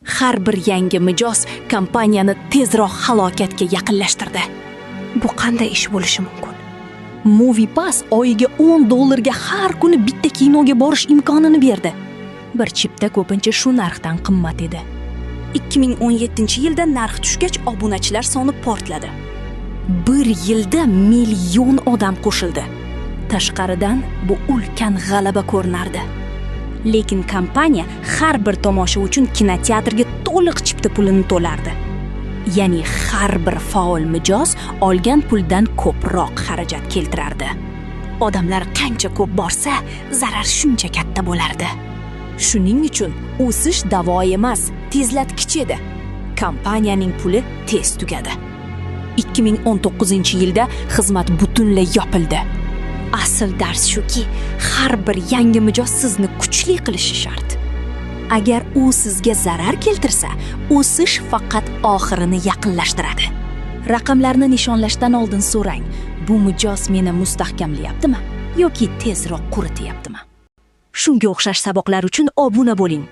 Har bir yangi mijoz kompaniyani tezroq halokatga yaqinlashtirdi. Bu qanday ish bo'lishi mumkin? MoviePass oyiga $10 har kuni bitta kinoga borish imkonini berdi. Bir chipta ko'pincha shu narxdan qimmat edi. 2017-yilda narx tushgach, obunachilar soni portladi. Bir yilda million odam qo'shildi. Tashqaridan bu ulkan g'alaba ko'rinardi. Lekin kompaniya har bir tomosha uchun kinoteatrga to'liq chipta pulini to'lardi. Ya'ni har bir faol mijoz olgan puldan ko'proq xarajat keltirardi. Odamlar qancha ko'p borsa, zarar shuncha katta bo'lardi. Shuning uchun o'sish davo emas, tezlatgich edi. Kompaniyaning puli tez tugadi. 2019-yilda xizmat butunlay yopildi. Asl dars shuki, har bir yangi mijoz sizni kuchli qilishi shart. Agar u sizga zarar keltirsa, o'sish faqat oxirini yaqinlashtiradi. Raqamlarni nishonlashdan oldin so'rang, bu mijoz meni mustahkamlayaptimi yoki tezroq qurityaptimi? Shunga o'xshash saboqlar uchun obuna bo'ling.